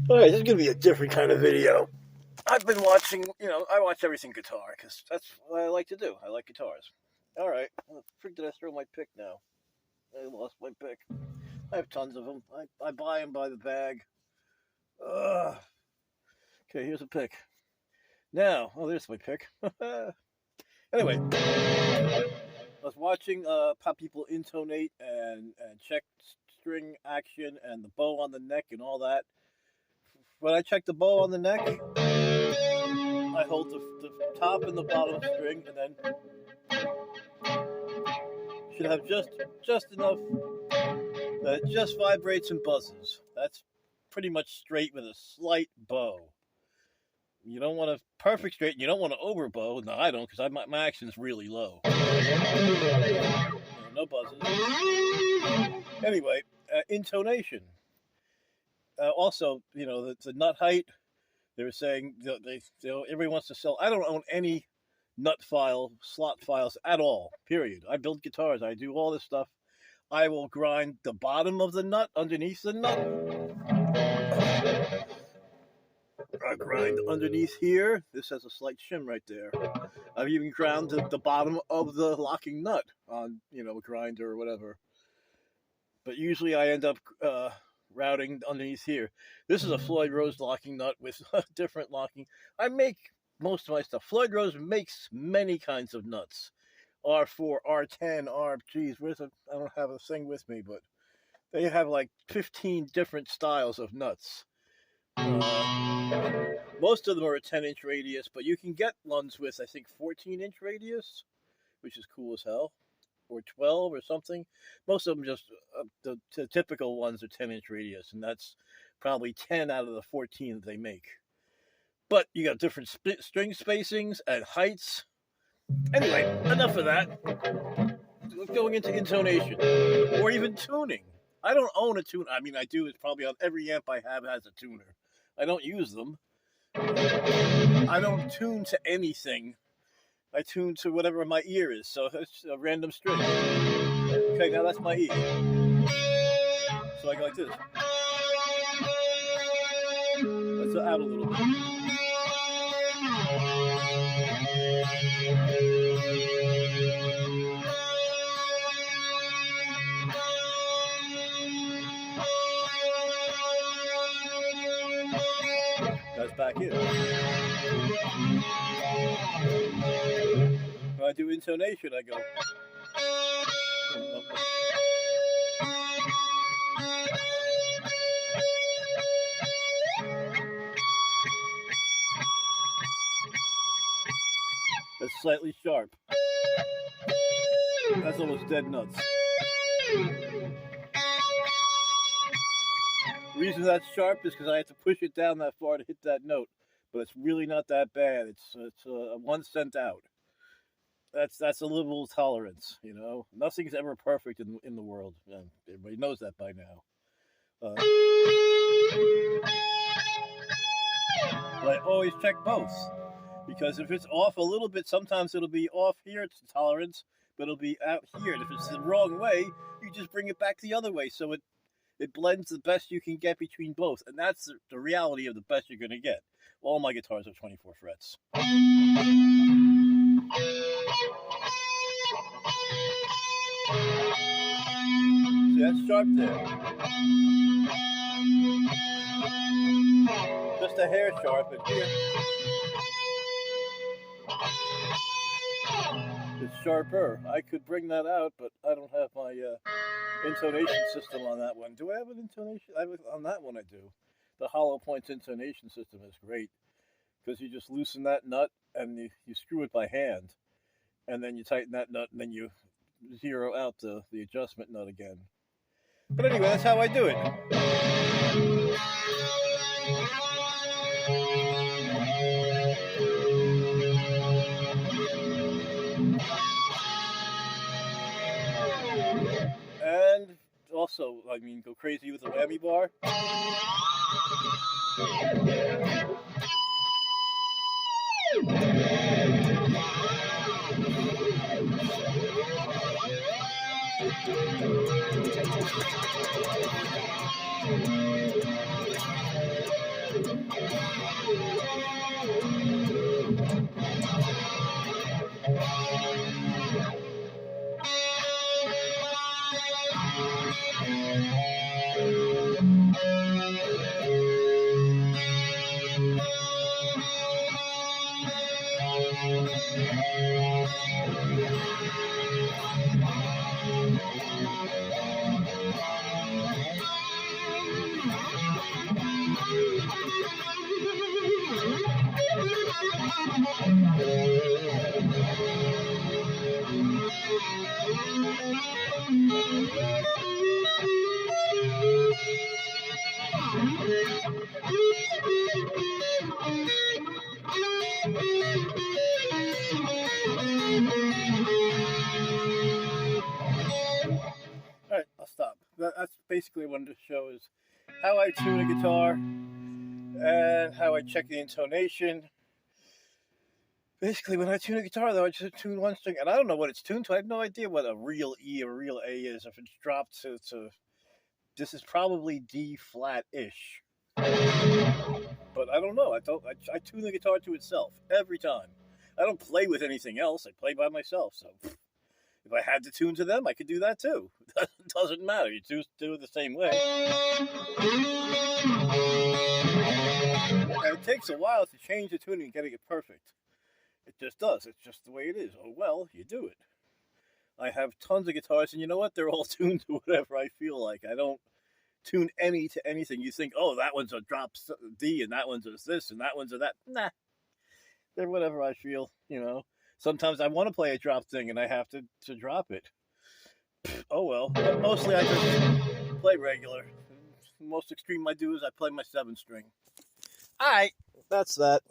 Alright, this is going to be a different kind of video. I've been watching, I watch everything guitar because that's what I like to do. I like guitars. Alright, freak did I throw my pick now? I lost my pick. I have tons of them. I buy them by the bag. Ugh. Okay, here's a pick. Now, there's my pick. Anyway, I was watching how people intonate and check string action and the bow on the neck and all that. When I check the bow on the neck, I hold the top and the bottom string, and then should have just enough that it just vibrates and buzzes. That's pretty much straight with a slight bow. You don't want a perfect straight, and you don't want to overbow. No, I don't, because my action's really low. No buzzes. Anyway, intonation. Also, the nut height. They were saying everybody wants to sell. I don't own any slot files at all. Period. I build guitars. I do all this stuff. I will grind the bottom of the nut underneath the nut. I grind underneath here. This has a slight shim right there. I've even ground the bottom of the locking nut on, a grinder or whatever. But usually I end up routing underneath here. This is a Floyd Rose locking nut with different locking. I make most of my stuff. Floyd Rose makes many kinds of nuts. R4, R10, I don't have a thing with me, but they have like 15 different styles of nuts. Most of them are a 10-inch radius, but you can get ones with, I think, 14-inch radius, which is cool as hell, or 12 or something. Most of them just, the typical ones are 10-inch radius, and that's probably 10 out of the 14 that they make. But you got different string spacings and heights. Anyway, enough of that. Going into intonation, or even tuning. I don't own a tuner. I mean, I do. It's probably on every amp I have has a tuner. I don't use them. I don't tune to anything. I tune to whatever my ear is. So it's a random string. Okay, now that's my E. So I go like this. Let's out a little bit. That's back in. When I do intonation, I go. That's slightly sharp. That's almost dead nuts. The reason that's sharp is because I have to push it down that far to hit that note, but it's really not that bad. It's 1 cent out. That's a liberal tolerance, Nothing's ever perfect in the world. Everybody knows that by now. But I always check both, because if it's off a little bit, sometimes it'll be off here, it's tolerance, but it'll be out here. And if it's the wrong way, you just bring it back the other way, so it blends the best you can get between both. And that's the reality of the best you're going to get. All my guitars are 24 frets. See, that's sharp there. Just a hair sharp, and here it's sharper. I could bring that out, but I don't have my intonation system on that one. Do I have an intonation? On that one I do. The hollow points intonation system is great, because you just loosen that nut and you screw it by hand, and then you tighten that nut, and then you zero out the adjustment nut again. But anyway, that's how I do it. And also, go crazy with the whammy bar. Alright, I'll stop. That's basically what the show is. How I tune a guitar and how I check the intonation. Basically, when I tune a guitar, though, I just tune one string, and I don't know what it's tuned to. I have no idea what a real E or a real A is. If it's dropped to this is probably D flat-ish. But I don't know. I tune the guitar to itself every time. I don't play with anything else. I play by myself. So if I had to tune to them, I could do that too. It doesn't matter. You do it the same way. And it takes a while to change the tuning and getting it perfect. It just does. It's just the way it is. Oh, well, you do it. I have tons of guitars, and you know what? They're all tuned to whatever I feel like. I don't tune any to anything. You think, oh, that one's a drop D, and that one's a this, and that one's a that. Nah. They're whatever I feel, you know. Sometimes I want to play a drop thing, and I have to drop it. Oh, well. But mostly I just play regular. The most extreme I do is I play my 7-string. All right. That's that.